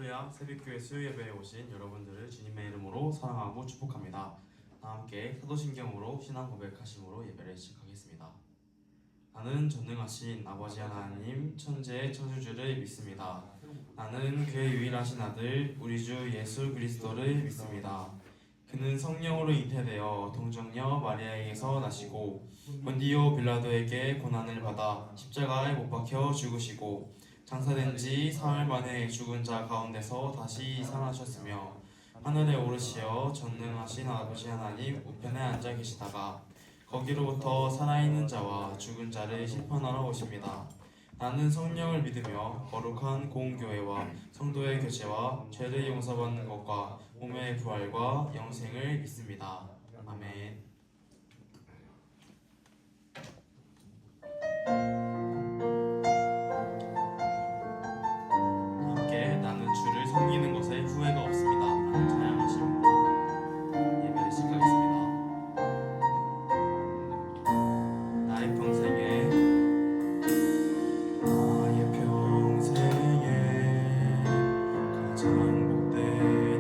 할렐루야, 새벽교회 수요예배에 오신 여러분들을 주님의 이름으로 사랑하고 축복합니다. 다 함께 사도신경으로 신앙 고백하심으로 예배를 시작하겠습니다. 나는 전능하신 아버지 하나님 천지의 창조주를 믿습니다. 나는 그의 유일하신 아들 우리 주 예수 그리스도를 믿습니다. 그는 성령으로 잉태되어 동정녀 마리아에게서 나시고 본디오 빌라도에게 고난을 받아 십자가에 못 박혀 죽으시고 장사된 지 사흘 만에 죽은 자 가운데서 다시 살아나셨으며 하늘에 오르시어 전능하신 아버지 하나님 우편에 앉아 계시다가 거기로부터 살아있는 자와 죽은 자를 심판하러 오십니다. 나는 성령을 믿으며 거룩한 공교회와 성도의 교제와 죄를 용서받는 것과 몸의 부활과 영생을 믿습니다. 아멘. 함께 나는 주를 섬기는 것에 후회가 없습니다. 라는 찬양하심으로 예배를 시작하겠습니다. 나의 평생에 가장 복된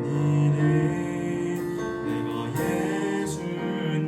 일은 내가 예수님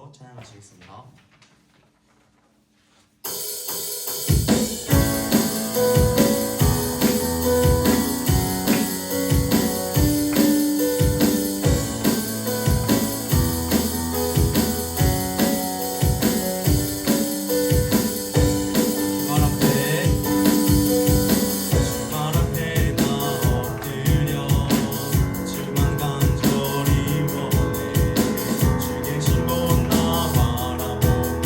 주셔서 찬양하시겠습니다. 주만 간절히 원해 주의 신분 나 바라보네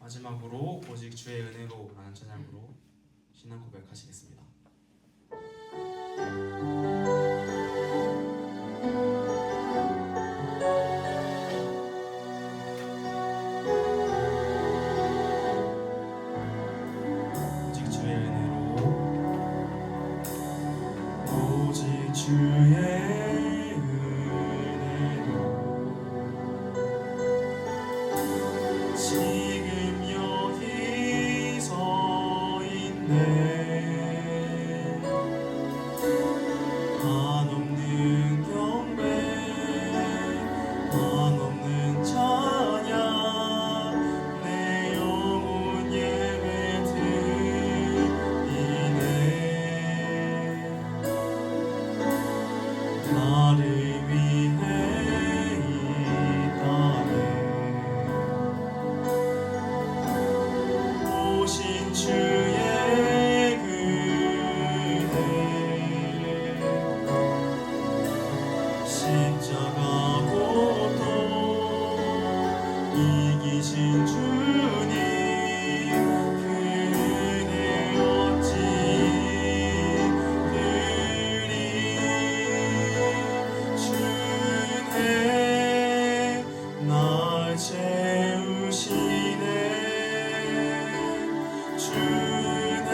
마지막으로 오직 주의 은혜로 라는 찬양으로 신앙 고백하시겠습니다. 오직 주의 은혜로 오직 주의 은혜로 지금 여기 서 있네. 한없는 경배 한없는 찬양 내 영혼 예배 드리네. 나를 위해 이 땅에 오신 주의 은혜 십자가 고통 이기신 주님 그 은혜 어찌 그리 주네 날 채우시네. 주네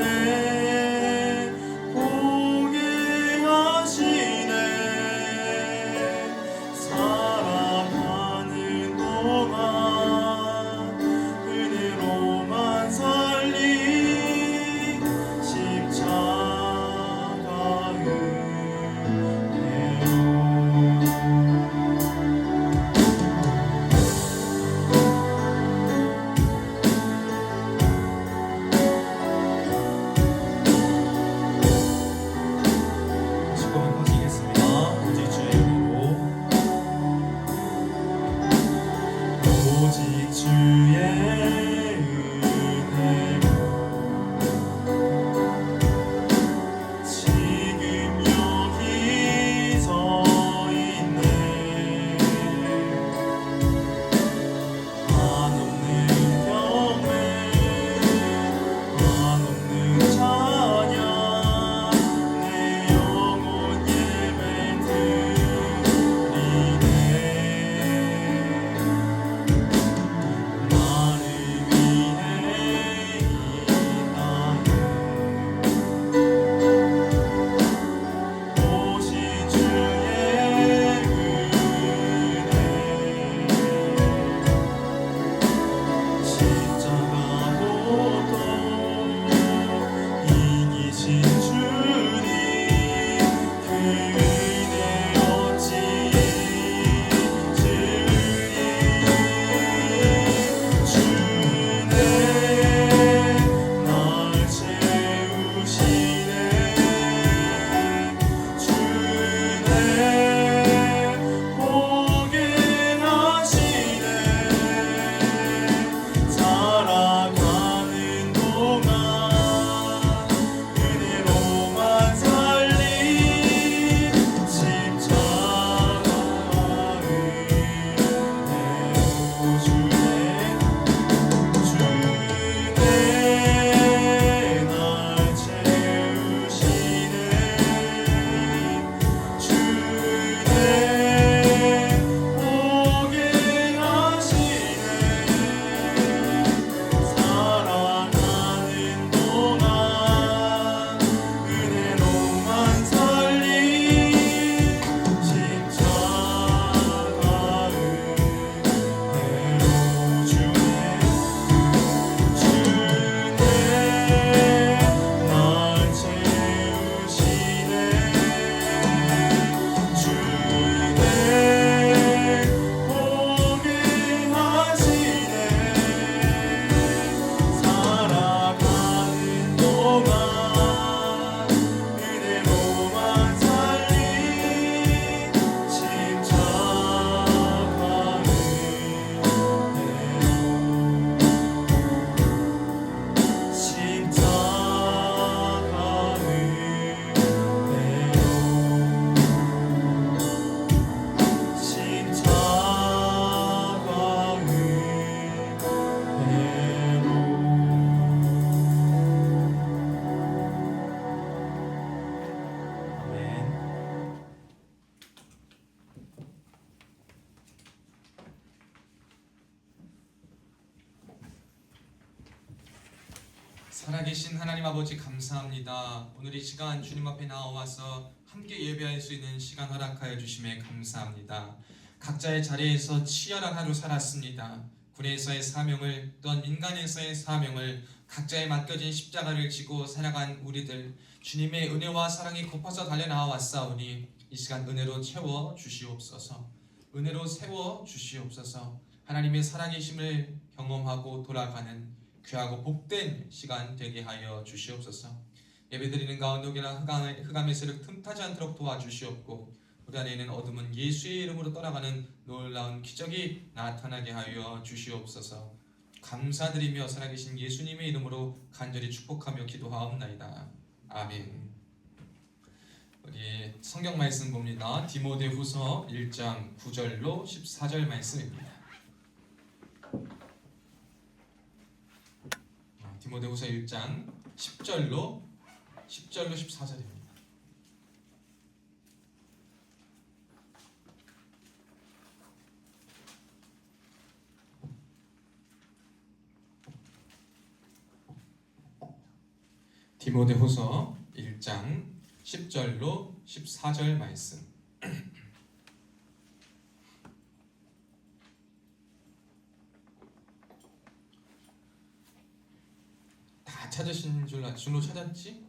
보게 하시네. 살아가는 동안 살아계신 하나님 아버지 감사합니다. 오늘 이 시간 주님 앞에 나와서 함께 예배할 수 있는 시간 허락하여 주심에 감사합니다. 각자의 자리에서 치열한 하루 살았습니다. 군에서의 사명을 또한 민간에서의 사명을 각자의 맡겨진 십자가를 지고 살아간 우리들 주님의 은혜와 사랑이 고파서 달려나와 왔사오니 이 시간 은혜로 채워 주시옵소서. 은혜로 세워 주시옵소서. 하나님의 살아계심을 경험하고 돌아가는 귀하고 복된 시간 되게 하여 주시옵소서. 예배드리는 가운데 혹여나 흑암의 세력 틈타지 않도록 도와주시옵고 우리 안에 있는 어둠은 예수의 이름으로 떠나가는 놀라운 기적이 나타나게 하여 주시옵소서. 감사드리며 살아계신 예수님의 이름으로 간절히 축복하며 기도하옵나이다. 아멘. 우리 성경 말씀 봅니다. 디모데후서 1장 9절로 14절 말씀입니다. 디모데후서 1장 10절로 14절입니다. 디모데후서 1장 10절로 14절 말씀. 다 찾으신 줄 줄로 찾았지?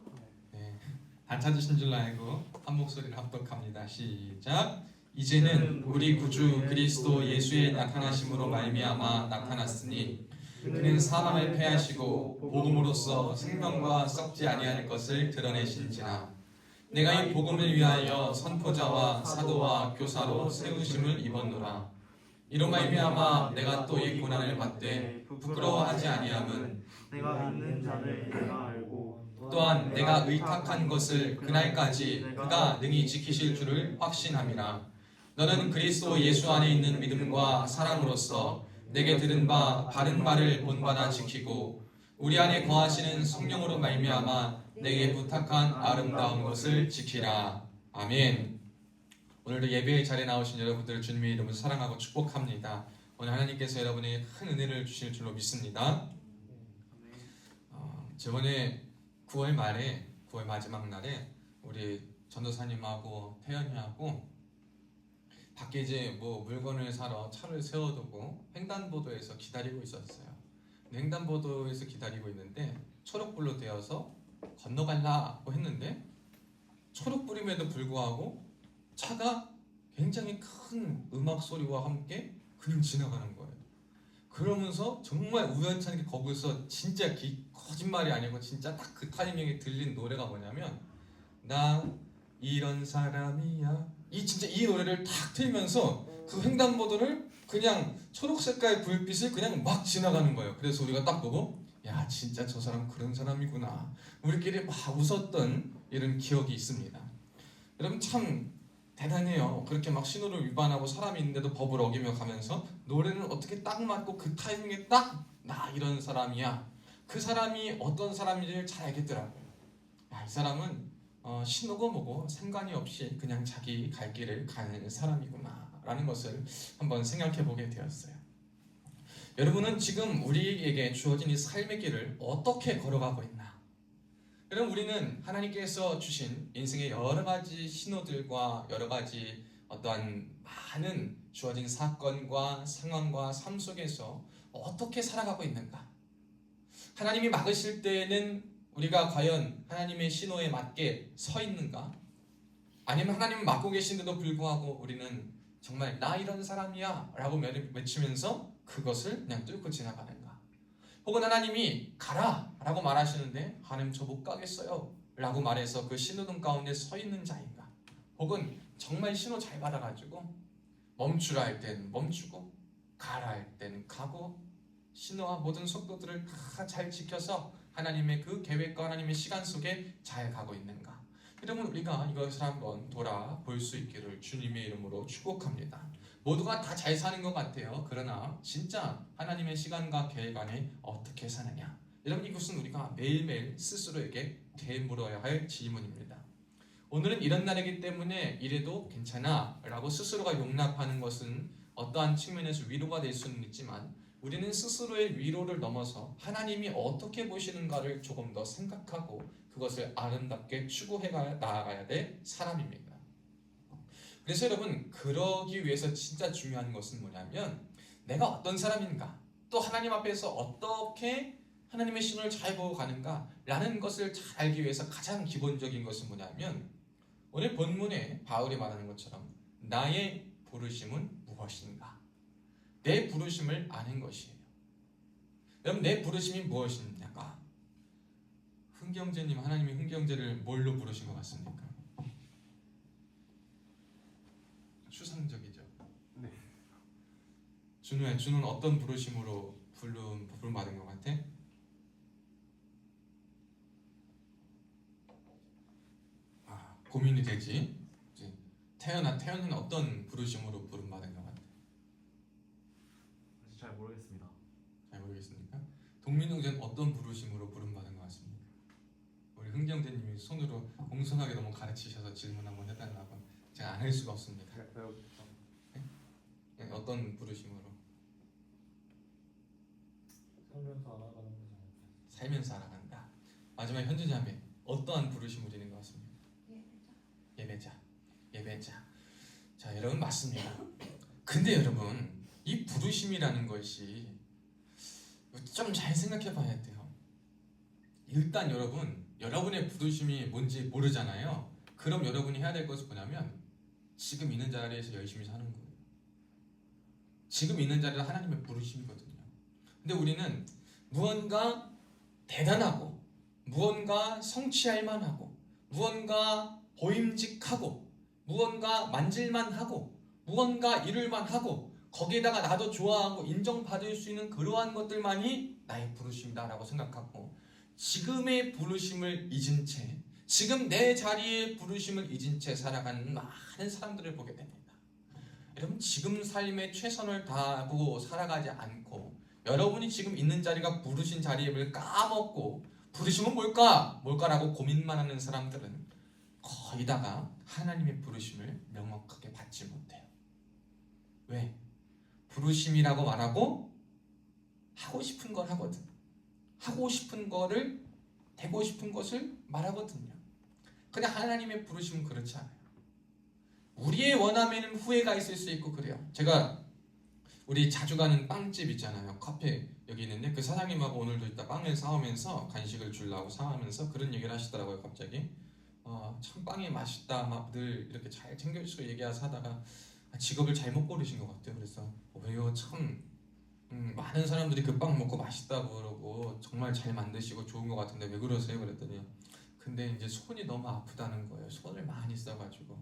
네. 다 찾으신 줄 알고 한 목소리로 합독합니다. 시작. 이제는 우리 구주 그리스도 예수의 나타나심으로 말미암아 나타났으니 그는 사망을 패하시고 복음으로써 생명과 썩지 아니할 것을 드러내신지라. 내가 이 복음을 위하여 선포자와 사도와 교사로 세우심을 입었노라. 이로 말미암아 내가 또 이 고난을 받되 부끄러워하지 아니함은 내가 믿는 자를 내가 알고 또한 내가 의탁한 것을 그날까지 그가 능히 지키실 줄을 확신함이라. 너는 그리스도 예수 안에 있는 믿음과 사랑으로서 내게 들은 바 바른 말을 본받아 지키고 우리 안에 거하시는 성령으로 말미암아 내게 부탁한 아름다운 것을 지키라. 아멘. 오늘도 예배의 자리에 나오신 여러분들을 주님의 이름으로 사랑하고 축복합니다. 오늘 하나님께서 여러분에게 큰 은혜를 주실 줄로 믿습니다. 저번에 9월 말에 9월 마지막 날에 우리 전도사님하고 태연이하고 밖에 이제 뭐 물건을 사러 차를 세워두고 횡단보도에서 기다리고 있었어요. 횡단보도에서 기다리고 있는데 초록불로 되어서 건너갈라고 했는데 초록불임에도 불구하고 차가 굉장히 큰 음악 소리와 함께 그냥 지나가는 거예요. 그러면서 정말 우연찮게 거기서 진짜 거짓말이 아니고 진짜 딱 그 타이밍에 들린 노래가 뭐냐면 나 이런 사람이야. 진짜 이 노래를 탁 틀면서 그 횡단보도를 그냥 초록색깔 불빛을 그냥 막 지나가는 거예요. 그래서 우리가 딱 보고 야 진짜 저 사람 그런 사람이구나. 우리끼리 막 웃었던 이런 기억이 있습니다. 여러분 참 대단해요. 그렇게 막 신호를 위반하고 사람이 있는데도 법을 어기며 가면서 노래는 어떻게 딱 맞고 그 타이밍에 딱 나 이런 사람이야. 그 사람이 어떤 사람인지를 잘 알겠더라고요. 야, 이 사람은 신호고 뭐고 상관이 없이 그냥 자기 갈 길을 가는 사람이구나 라는 것을 한번 생각해 보게 되었어요. 여러분은 지금 우리에게 주어진 이 삶의 길을 어떻게 걸어가고 있나? 여러분 우리는 하나님께서 주신 인생의 여러 가지 신호들과 여러 가지 어떠한 많은 주어진 사건과 상황과 삶 속에서 어떻게 살아가고 있는가? 하나님이 막으실 때에는 우리가 과연 하나님의 신호에 맞게 서 있는가? 아니면 하나님 막고 계신데도 불구하고 우리는 정말 나 이런 사람이야 라고 외치면서 그것을 그냥 뚫고 지나가는가? 혹은 하나님이 가라 라고 말하시는데 하나님 저 못 가겠어요 라고 말해서 그 신호등 가운데 서 있는 자인가? 혹은 정말 신호 잘 받아가지고 멈추라 할 땐 멈추고 가라 할 땐 가고 신호와 모든 속도들을 다 잘 지켜서 하나님의 그 계획과 하나님의 시간 속에 잘 가고 있는가? 여러분 우리가 이것을 한번 돌아볼 수 있기를 주님의 이름으로 축복합니다. 모두가 다 잘 사는 것 같아요. 그러나 진짜 하나님의 시간과 계획 안에 어떻게 사느냐? 여러분 이것은 우리가 매일매일 스스로에게 되물어야 할 질문입니다. 오늘은 이런 날이기 때문에 이래도 괜찮아 라고 스스로가 용납하는 것은 어떠한 측면에서 위로가 될 수는 있지만 우리는 스스로의 위로를 넘어서 하나님이 어떻게 보시는가를 조금 더 생각하고 그것을 아름답게 추구해 나아가야 될 사람입니다. 그래서 여러분, 그러기 위해서 진짜 중요한 것은 뭐냐면 내가 어떤 사람인가, 또 하나님 앞에서 어떻게 하나님의 신을 잘 보고 가는가 라는 것을 잘 알기 위해서 가장 기본적인 것은 뭐냐면 오늘 본문에 바울이 말하는 것처럼 나의 부르심은 무엇인가, 내 부르심을 아는 것이에요. 여러분, 내 부르심이 무엇입니까? 흥경제님, 하나님이 흥경제를 뭘로 부르신 것 같습니까? 추상적이죠. 네. 준우는 어떤 부르심으로 부름받은 것 같아? 고민이 되지. 태연이는 어떤 부르심으로 부름받은 것 같아? 아직 잘 모르겠습니다. 잘 모르겠습니까? 동민동제는 어떤 부르심으로 부름받은 것 같습니까? 우리 흥경제님이 손으로 공손하게 너무 가르치셔서 질문 한번 해달라고 제가 안 할 수가 없습니다. 제가 배워볼게요. 네, 어떤 부르심으로? 살면서 알아가는 거잖아요. 살면서 알아간다. 마지막 현주자매 어떠한 부르심을 드리는 것 같습니까? 예배자. 자, 여러분 맞습니다. 근데 여러분, 이 부르심이라는 것이 좀 잘 생각해 봐야 돼요. 일단 여러분의 부르심이 뭔지 모르잖아요. 그럼 여러분이 해야 될 것은 뭐냐면 지금 있는 자리에서 열심히 사는 거예요. 지금 있는 자리가 하나님의 부르심이거든요. 근데 우리는 무언가 대단하고 무언가 성취할 만하고 무언가 보임직하고 무언가 만질만하고 무언가 이룰만하고 거기에다가 나도 좋아하고 인정받을 수 있는 그러한 것들만이 나의 부르심이다라고 생각하고 지금의 부르심을 잊은 채 지금 내 자리의 부르심을 잊은 채 살아가는 많은 사람들을 보게 됩니다. 여러분, 지금 삶에 최선을 다하고 살아가지 않고 여러분이 지금 있는 자리가 부르신 자리임을 까먹고 부르심은 뭘까라고 고민만 하는 사람들은 거의 다가 하나님의 부르심을 명확하게 받지 못해요. 왜? 부르심이라고 말하고 하고 싶은 걸 하거든. 하고 싶은 거를 되고 싶은 것을 말하거든요. 근데 하나님의 부르심은 그렇지 않아요. 우리의 원함에는 후회가 있을 수 있고 그래요. 제가 우리 자주 가는 빵집 있잖아요. 카페 여기 있는데 그 사장님하고 오늘도 이따 빵을 사오면서 간식을 주려고 사오면서 그런 얘기를 하시더라고요. 갑자기 참 빵이 맛있다 막 늘 이렇게 잘 챙겨주시고 얘기하서 하다가 직업을 잘못 고르신 것 같아요. 그래서 왜요? 참 많은 사람들이 그 빵 먹고 맛있다고 그러고 정말 잘 만드시고 좋은 것 같은데 왜 그러세요? 그랬더니 근데 이제 손이 너무 아프다는 거예요. 손을 많이 써가지고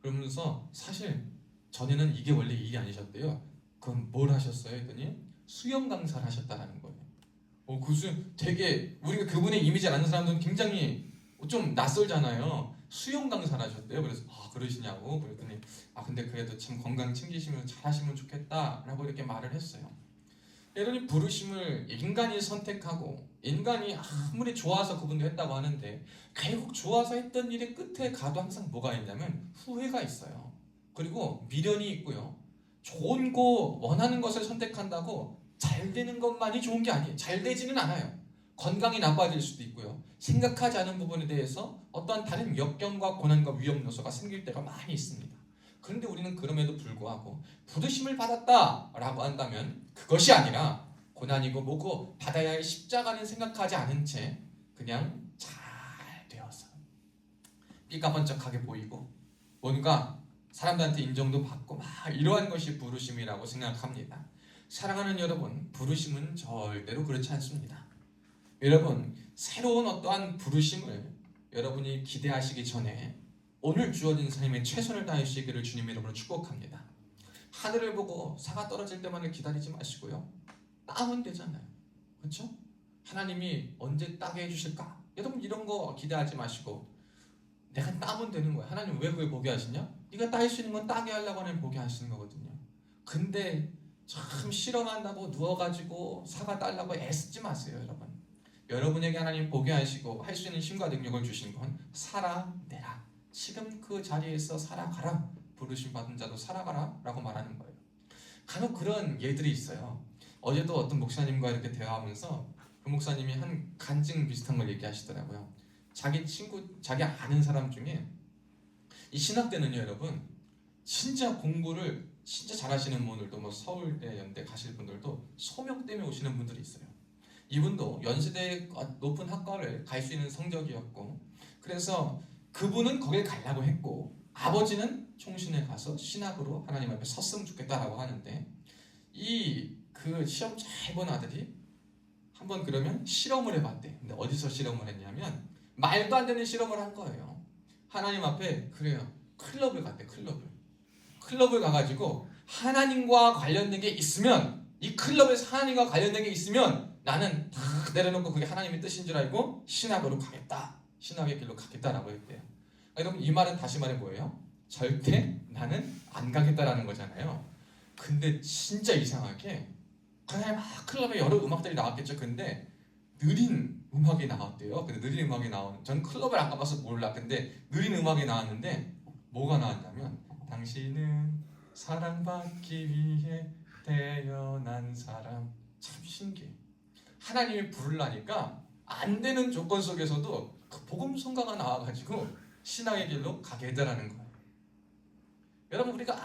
그러면서 사실 전에는 이게 원래 일이 아니셨대요. 그럼 뭘 하셨어요? 했더니 수영 강사를 하셨다라는 거예요. 되게 우리가 그분의 이미지를 아는 사람들은 굉장히 좀 낯설잖아요. 수영 강사를 하셨대요. 그래서 그러시냐고 그랬더니 근데 그래도 참 건강 챙기시면 잘하시면 좋겠다라고 이렇게 말을 했어요. 여러분이 부르심을 인간이 선택하고 인간이 아무리 좋아서 그분도 했다고 하는데 결국 좋아서 했던 일의 끝에 가도 항상 뭐가 있냐면 후회가 있어요. 그리고 미련이 있고요. 좋은 거 원하는 것을 선택한다고 잘 되는 것만이 좋은 게 아니에요. 잘 되지는 않아요. 건강이 나빠질 수도 있고요. 생각하지 않은 부분에 대해서 어떠한 다른 역경과 고난과 위험 요소가 생길 때가 많이 있습니다. 그런데 우리는 그럼에도 불구하고 부르심을 받았다라고 한다면 그것이 아니라 고난이고 뭐고 받아야 할 십자가는 생각하지 않은 채 그냥 잘 되어서 삐까번쩍하게 보이고 뭔가 사람들한테 인정도 받고 막 이러한 것이 부르심이라고 생각합니다. 사랑하는 여러분, 부르심은 절대로 그렇지 않습니다. 여러분, 새로운 어떠한 부르심을 여러분이 기대하시기 전에 오늘 주어진 삶에 최선을 다하시기를 주님의 이름으로 축복합니다. 하늘을 보고 사가 떨어질 때만을 기다리지 마시고요. 따면 되잖아요. 그렇죠? 하나님이 언제 따게 해주실까? 여러분 이런 거 기대하지 마시고 내가 따면 되는 거야. 하나님 왜 그걸 보게 하시냐? 네가 따할 수 있는 건 따게 하려고 하면 보게 하시는 거거든요. 근데 참 실험한다고 누워가지고 사과 따려고 애쓰지 마세요. 여러분에게 하나님 보게 하시고 할 수 있는 힘과 능력을 주신 건 살아내라. 지금 그 자리에서 살아가라. 부르심 받은 자도 살아가라 라고 말하는 거예요. 간혹 그런 예들이 있어요. 어제도 어떤 목사님과 이렇게 대화하면서 그 목사님이 한 간증 비슷한 걸 얘기하시더라고요. 자기 친구, 자기 아는 사람 중에 이 신학 때는요, 여러분, 진짜 공부를 진짜 잘하시는 분들도 뭐 서울대, 연대 가실 분들도 소명 때문에 오시는 분들이 있어요. 이분도 연세대 높은 학과를 갈 수 있는 성적이었고, 그래서 그분은 거길 가려고 했고, 아버지는 총신에 가서 신학으로 하나님 앞에 섰으면 좋겠다라고 하는데, 그 시험 잘 본 아들이 한번 그러면 실험을 해봤대. 근데 어디서 실험을 했냐면 말도 안 되는 실험을 한 거예요. 하나님 앞에 그래요. 클럽을 갔대. 클럽을 가가지고 하나님과 관련된 게 있으면, 이 클럽에서 하나님과 관련된 게 있으면 나는 다 내려놓고 그게 하나님의 뜻인 줄 알고 신학으로 가겠다. 신학의 길로 가겠다라고 했대요. 여러분, 이 말은 다시 말해 뭐예요? 절대 나는 안 가겠다라는 거잖아요. 근데 진짜 이상하게 그날 막 클럽에 여러 음악들이 나왔겠죠. 근데 느린 음악이 나왔대요. 근데 느린 음악이 전 클럽을 안 가봐서 몰라. 근데 느린 음악이 나왔는데 뭐가 나왔냐면, 당신은 사랑받기 위해 태어난 사람. 참 신기해. 하나님이 부르려니까 안 되는 조건 속에서도 그 복음성가가 나와가지고 신앙의 길로 가게 해달라는 거예요. 여러분, 우리가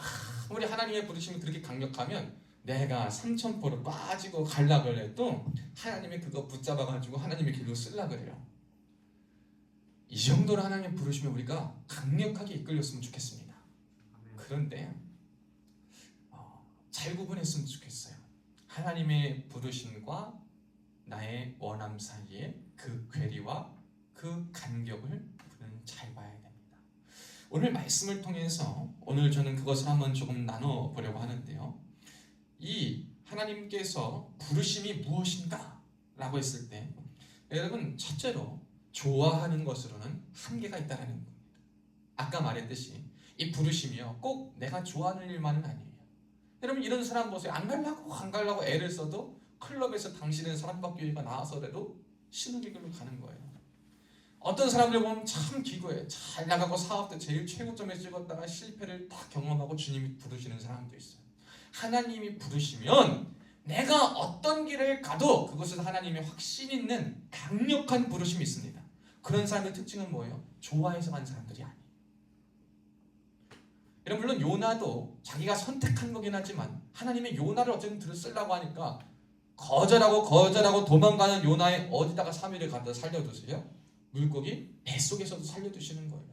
아무리 하나님의 부르심이 그렇게 강력하면 내가 삼천포로 빠지고 갈라 해도 하나님이 그거 붙잡아가지고 하나님의 길로 쓰려 그래요. 이 정도로 하나님의 부르심에 우리가 강력하게 이끌렸으면 좋겠습니다. 그런데 잘 구분했으면 좋겠어요. 하나님의 부르심과 나의 원함 사이에 그 괴리와 그 간격을 우리는 잘 봐야 됩니다. 오늘 말씀을 통해서 오늘 저는 그것을 한번 조금 나눠보려고 하는데요. 이 하나님께서 부르심이 무엇인가? 라고 했을 때, 여러분, 첫째로 좋아하는 것으로는 한계가 있다는 겁니다. 아까 말했듯이 이 부르심이요, 꼭 내가 좋아하는 일만은 아니에요. 여러분, 이런 사람 보세요. 안 가려고 애를 써도 클럽에서 당신은 사랑받기 위해가 나와서라도 신학의 길로 가는 거예요. 어떤 사람들 보면 참 기구해. 잘 나가고 사업도 제일 최고점에 찍었다가 실패를 다 경험하고 주님이 부르시는 사람도 있어요. 하나님이 부르시면 내가 어떤 길을 가도 그것은 하나님의 확신 있는 강력한 부르심이 있습니다. 그런 사람의 특징은 뭐예요? 좋아해서 간 사람들이 아니에요. 여러분, 물론 요나도 자기가 선택한 거긴 하지만 하나님의 요나를 어쨌든 들으려고 하니까 거절하고 도망가는 요나의 어디다가 3일을 갖다 살려두세요? 물고기 뱃속에서도 살려두시는 거예요.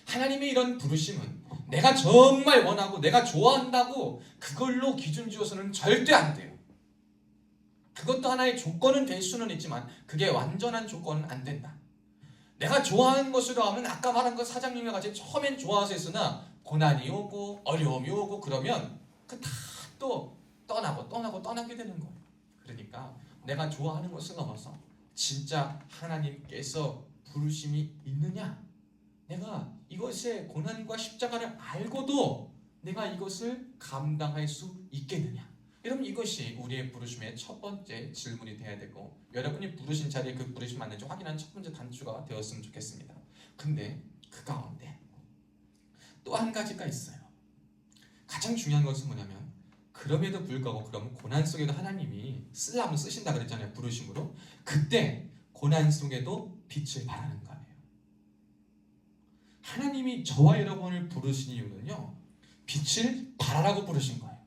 하나님의 이런 부르심은 내가 정말 원하고 내가 좋아한다고 그걸로 기준 지어서는 절대 안 돼요. 그것도 하나의 조건은 될 수는 있지만 그게 완전한 조건은 안 된다. 내가 좋아하는 것으로 하면 아까 말한 것 사장님과 같이 처음엔 좋아서 했으나 고난이 오고 어려움이 오고 그러면 그 다 또 떠나게 되는 거예요. 그러니까 내가 좋아하는 것을 넘어서 진짜 하나님께서 부르심이 있느냐, 내가 이것의 고난과 십자가를 알고도 내가 이것을 감당할 수 있겠느냐. 여러분, 이것이 우리의 부르심의 첫 번째 질문이 되어야 되고, 여러분이 부르신 자리에 그 부르심 맞는지 확인하는 첫 번째 단추가 되었으면 좋겠습니다. 근데 그 가운데 또 한 가지가 있어요. 가장 중요한 것은 뭐냐면, 그럼에도 불구하고 그러면 고난 속에도 하나님이 쓰려면 쓰신다 그랬잖아요. 부르심으로. 그때 고난 속에도 빛을 발하는 거 아니에요. 하나님이 저와 여러분을 부르신 이유는요, 빛을 발하라고 부르신 거예요.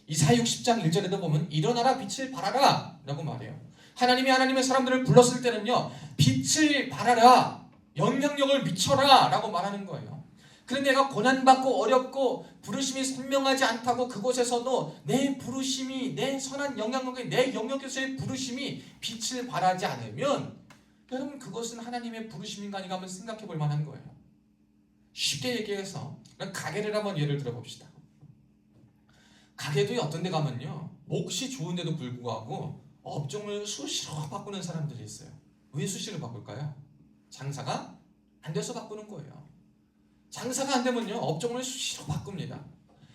이사야 60장 1절에도 보면 일어나라 빛을 발하라 라고 말해요. 하나님의 사람들을 불렀을 때는요, 빛을 발하라, 영향력을 미쳐라 라고 말하는 거예요. 그런데 내가 고난받고 어렵고 부르심이 선명하지 않다고 그곳에서도 내 부르심이, 내 선한 영향력이, 내 영역에서의 부르심이 빛을 발하지 않으면 여러분, 그것은 하나님의 부르심인가 아닌가 한번 생각해 볼 만한 거예요. 쉽게 얘기해서 가게를 한번 예를 들어봅시다. 가게도 어떤 데 가면요, 몫이 좋은데도 불구하고 업종을 수시로 바꾸는 사람들이 있어요. 왜 수시로 바꿀까요? 장사가 안 돼서 바꾸는 거예요. 장사가 안 되면요, 업종을 수시로 바꿉니다.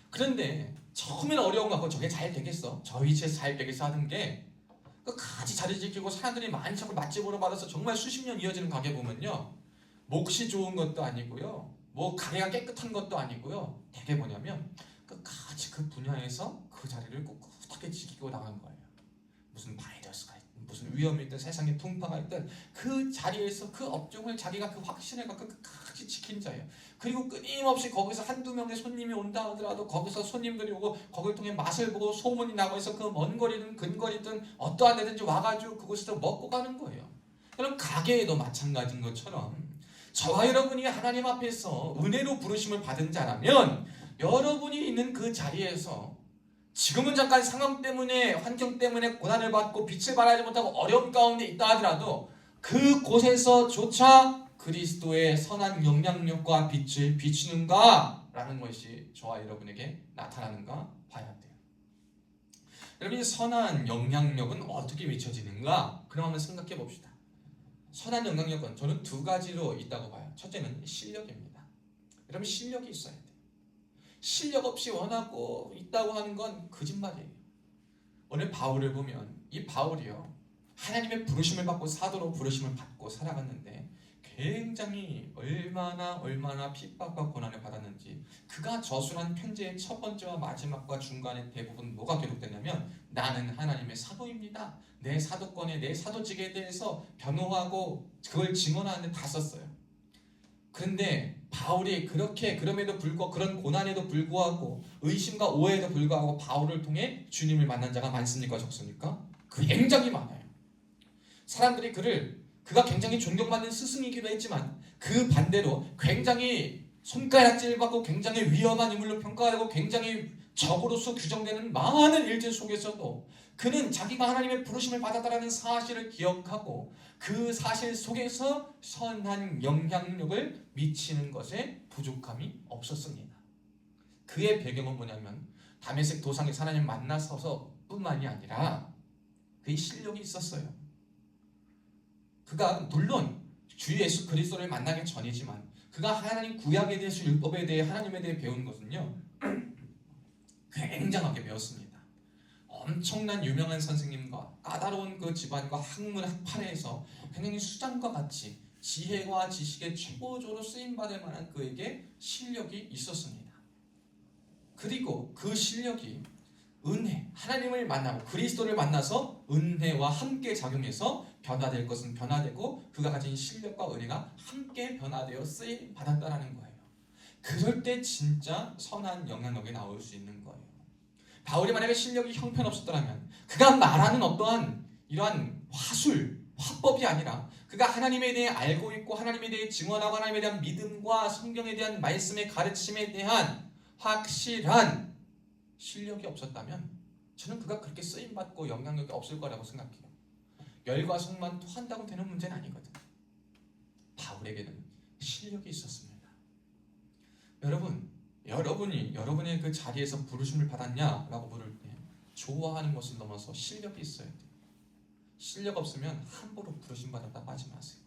그런데 처음에는 어려운 거 같고 저게 잘 되겠어, 저 위치에서 잘 되겠어 하는 게 같이 자리 지키고 사람들이 많이 찾고 맛집으로 받아서 정말 수십 년 이어지는 가게 보면요, 몫이 좋은 것도 아니고요, 뭐 가게가 깨끗한 것도 아니고요, 되게 뭐냐면 같이 그 분야에서 그 자리를 꿋꿋하게 크게 지키고 나간 거예요. 무슨 바이러스가 있든 무슨 위험이 있든 세상에 풍파가 있든 그 자리에서 그 업종을 자기가 그 확신을 갖고 끝까지 지킨 자예요. 그리고 끊임없이 거기서 한두 명의 손님이 온다 하더라도 거기서 손님들이 오고 거기를 통해 맛을 보고 소문이 나고 해서 그 먼 거리든 근거리든 어떠한 데든지 와가지고 그곳에서 먹고 가는 거예요. 그럼 가게에도 마찬가지인 것처럼 저와 여러분이 하나님 앞에서 은혜로 부르심을 받은 자라면 여러분이 있는 그 자리에서 지금은 잠깐 상황 때문에 환경 때문에 고난을 받고 빛을 발하지 못하고 어려움 가운데 있다 하더라도 그곳에서조차 그리스도의 선한 영향력과 빛을 비추는가 라는 것이 저와 여러분에게 나타나는가 봐야 돼요. 여러분, 이 선한 영향력은 어떻게 비춰지는가? 그럼 한번 생각해 봅시다. 선한 영향력은 저는 두 가지로 있다고 봐요. 첫째는 실력입니다. 여러분, 실력이 있어야 돼요. 실력 없이 원하고 있다고 하는 건 거짓말이에요. 오늘 바울을 보면 이 바울이요, 하나님의 부르심을 받고 사도로 부르심을 받고 살아갔는데 굉장히 얼마나 핍박과 고난을 받았는지, 그가 저술한 편지의 첫 번째와 마지막과 중간에 대부분 뭐가 기록되냐면 나는 하나님의 사도입니다. 내 사도권에 내 사도직에 대해서 변호하고 그걸 증언하는데 다 썼어요. 그런데 바울이 그렇게 그럼에도 불구하고 그런 고난에도 불구하고 의심과 오해에도 불구하고 바울을 통해 주님을 만난 자가 많습니까 적습니까? 굉장히 많아요. 사람들이 그가 굉장히 존경받는 스승이기도 했지만 그 반대로 굉장히 손가락질 받고 굉장히 위험한 인물로 평가하고 굉장히 적으로서 규정되는 많은 일들 속에서도 그는 자기가 하나님의 부르심을 받았다는 사실을 기억하고 그 사실 속에서 선한 영향력을 미치는 것에 부족함이 없었습니다. 그의 배경은 뭐냐면 다메섹 도상에서 하나님 만나서서 뿐만이 아니라 그의 실력이 있었어요. 그가 물론 주 예수 그리스도를 만나기 전이지만 그가 하나님 구약에 대해서 율법에 대해 하나님에 대해 배운 것은요 굉장하게 배웠습니다. 엄청난 유명한 선생님과 까다로운 그 집안과 학문 학파에서 굉장히 수장과 같이 지혜와 지식의 최고조로 쓰임받을 만한 그에게 실력이 있었습니다. 그리고 그 실력이 은혜, 하나님을 만나고 그리스도를 만나서 은혜와 함께 작용해서 변화될 것은 변화되고 그가 가진 실력과 은혜가 함께 변화되어 쓰임 받았다라는 거예요. 그럴 때 진짜 선한 영향력이 나올 수 있는 거예요. 바울이 만약에 실력이 형편없었더라면 그가 말하는 어떠한 이러한 화법이 아니라 그가 하나님에 대해 알고 있고 하나님에 대해 증언하고 하나님에 대한 믿음과 성경에 대한 말씀의 가르침에 대한 확실한 실력이 없었다면 저는 그가 그렇게 쓰임받고 영향력이 없을 거라고 생각해요. 열과 성만 토한다고 되는 문제는 아니거든. 바울에게는 실력이 있었습니다. 여러분이 여러분의 그 자리에서 부르심을 받았냐라고 물을 때 좋아하는 것을 넘어서 실력이 있어야 돼요. 실력 없으면 함부로 부르심 받았다 빠지 마세요.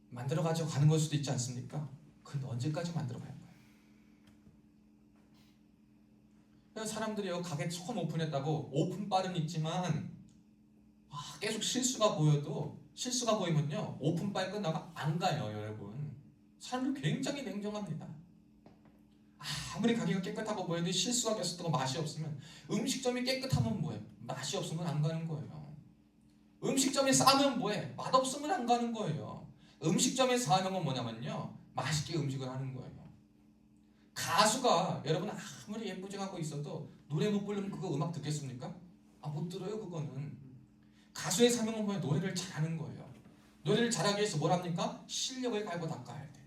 만들어가지고 가는 걸 수도 있지 않습니까? 근데 언제까지 만들어갈 거예요? 사람들이요 가게 처음 오픈했다고 오픈빨은 있지만 계속 실수가 보이면요 오픈빨 끝나고 안 가요. 여러분, 사람들 굉장히 냉정합니다. 아무리 가게가 깨끗하고 보여도 실수가 계속되고 맛이 없으면, 음식점이 깨끗하면 뭐해? 맛이 없으면 안 가는 거예요. 음식점이 싸면 뭐해? 맛없으면 안 가는 거예요. 음식점의 사명은 뭐냐면요 맛있게 음식을 하는 거예요. 가수가 여러분 아무리 예쁘장하고 있어도 노래 못 부르면 그거 음악 듣겠습니까? 못 들어요. 그거는 가수의 사명은 뭐예요? 노래를 잘하는 거예요. 노래를 잘하기 위해서 뭘 합니까? 실력을 갈고 닦아야 돼.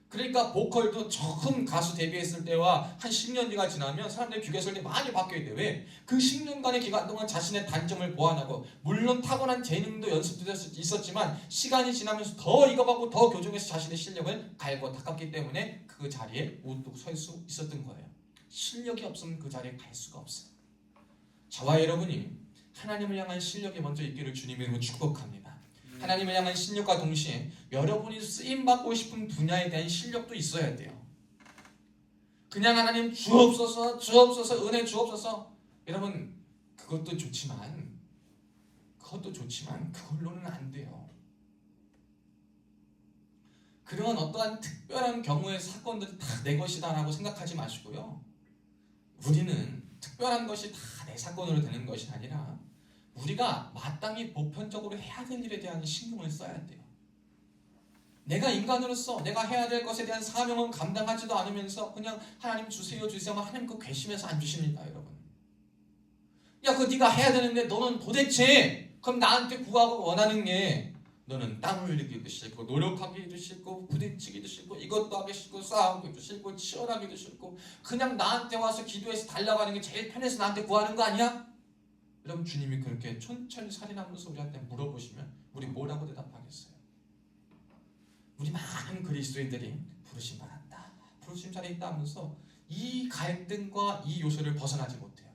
그러니까 보컬도 처음 가수 데뷔했을 때와 한 10년 뒤가 지나면 사람들이 비교했을 때 많이 바뀌어야 돼. 왜? 그 10년간의 기간 동안 자신의 단점을 보완하고 물론 타고난 재능도 연습도 있었지만 시간이 지나면서 더 익어가고 더 교정해서 자신의 실력을 갈고 닦았기 때문에 그 자리에 우뚝 설 수 있었던 거예요. 실력이 없으면 그 자리에 갈 수가 없어요. 저와 여러분이 하나님을 향한 실력이 먼저 있기를 주님의 이름으로 축복합니다. 하나님을 향한 실력과 동시에 여러분이 쓰임받고 싶은 분야에 대한 실력도 있어야 돼요. 그냥 하나님 주옵소서 은혜 주옵소서, 여러분 그것도 좋지만 그걸로는 안 돼요. 그런 어떠한 특별한 경우의 사건들이 다 내 것이다 라고 생각하지 마시고요, 우리는 특별한 것이 다 내 사건으로 되는 것이 아니라 우리가 마땅히 보편적으로 해야 될 일에 대한 신경을 써야 돼요. 내가 인간으로서 내가 해야 될 것에 대한 사명은 감당하지도 않으면서 그냥 하나님 주세요 주세요만 하나님 그 괘씸해서 안 주십니다, 여러분. 야, 그거 네가 해야 되는데 너는 도대체 그럼 나한테 구하고 원하는 게 너는 땀 흘리기도 싫고 노력하기도 싫고 부딪히기도 싫고 이것도 하기 싫고 싸우기도 싫고 치열하기도 싫고 그냥 나한테 와서 기도해서 달라가는 게 제일 편해서 나한테 구하는 거 아니야? 여러분, 주님이 그렇게 천천히 살인하면서 우리한테 물어보시면 우리 뭐라고 대답하겠어요? 우리 많은 그리스도인들이 부르심 받았다, 부르심 자리에 있다 하면서 이 갈등과 이 요소를 벗어나지 못해요.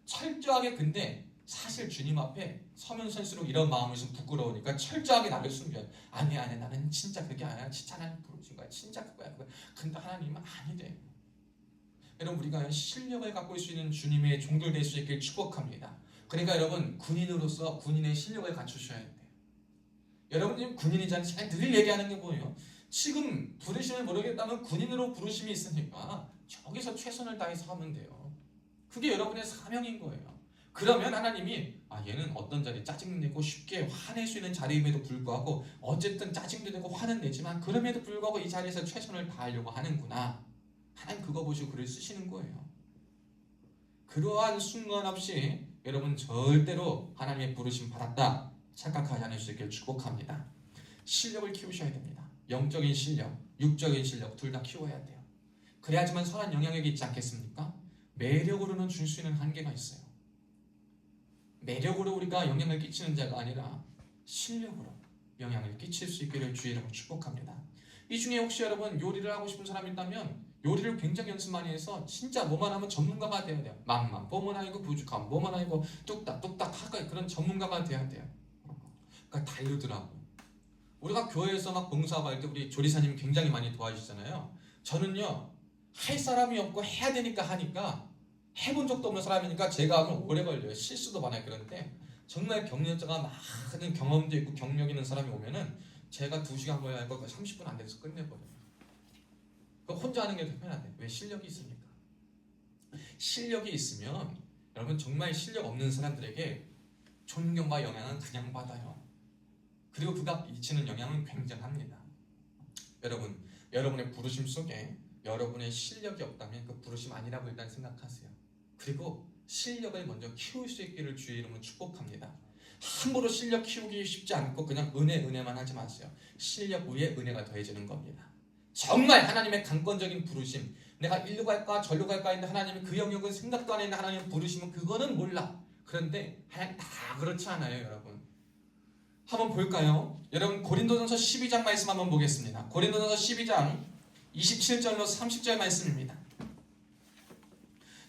철저하게. 근데 사실 주님 앞에 서면 설수록 이런 마음이 좀 부끄러우니까 철저하게 나를 숨겨요. 아니 나는 진짜 그게 아니야. 진짜 하나님 부르신 거야. 진짜 그거야. 근데 하나님은 아니래. 여러분, 우리가 실력을 갖고 있을 수 있는 주님의 종들 될 수 있길 축복합니다. 그러니까 여러분, 군인으로서 군인의 실력을 갖추셔야 돼요. 여러분이 군인이잖아요. 제가 늘 얘기하는 게 뭐예요? 지금 부르심을 모르겠다면 군인으로 부르심이 있으니까 저기서 최선을 다해서 하면 돼요. 그게 여러분의 사명인 거예요. 그러면 하나님이 얘는 어떤 자리 짜증내고 쉽게 화낼 수 있는 자리임에도 불구하고 어쨌든 짜증도 내고 화는 내지만 그럼에도 불구하고 이 자리에서 최선을 다하려고 하는구나. 하나님 그거 보시고 글을 쓰시는 거예요. 그러한 순간 없이 여러분 절대로 하나님의 부르심 받았다 착각하지 않을 수 있길 축복합니다. 실력을 키우셔야 됩니다. 영적인 실력, 육적인 실력 둘 다 키워야 돼요. 그래야지만 선한 영향력이 있지 않겠습니까? 매력으로는 줄 수 있는 한계가 있어요. 매력으로 우리가 영향을 끼치는 자가 아니라 실력으로 영향을 끼칠 수 있기를 주의 이름으로 축복합니다. 이 중에 혹시 여러분 요리를 하고 싶은 사람이 있다면 요리를 굉장히 연습 많이 해서 진짜 뭐만 하면 전문가가 돼야 돼요. 막만 뭐만 아니고 부족함 뭐만 아니고 뚝딱뚝딱 하고 그런 전문가가 돼야 돼요. 그러니까 다르더라고. 우리가 교회에서 막 봉사할 때 우리 조리사님 굉장히 많이 도와주시잖아요. 저는요 할 사람이 없고 해야 되니까 하니까 해본 적도 없는 사람이니까 제가 하면 오래 걸려요. 실수도 많아요. 그런데 정말 경력자가 많은 경험도 있고 경력 있는 사람이 오면은 제가 2시간 걸려야 할 거 30분 안 돼서 끝내버려요. 혼자 하는 게 더 편하대. 왜? 실력이 있으니까. 실력이 있으면 여러분 정말 실력 없는 사람들에게 존경과 영향은 그냥 받아요. 그리고 그가 미치는 영향은 굉장합니다. 여러분, 여러분의 부르심 속에 여러분의 실력이 없다면 그 부르심 아니라고 일단 생각하세요. 그리고 실력을 먼저 키울 수 있기를 주의 이름으로 축복합니다. 함부로 실력 키우기 쉽지 않고 그냥 은혜만 하지 마세요. 실력 위에 은혜가 더해지는 겁니다. 정말 하나님의 강권적인 부르심, 내가 일로 갈까 절로 갈까 했는데 하나님이 그 영역은 생각도 안 했는데 하나님 부르시면 그거는 몰라. 그런데 하나님 다 그렇지 않아요, 여러분. 한번 볼까요? 여러분 고린도전서 12장 말씀 한번 보겠습니다. 고린도전서 12장 27절로 30절 말씀입니다.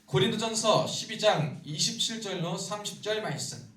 고린도전서 12장 27절로 30절 말씀.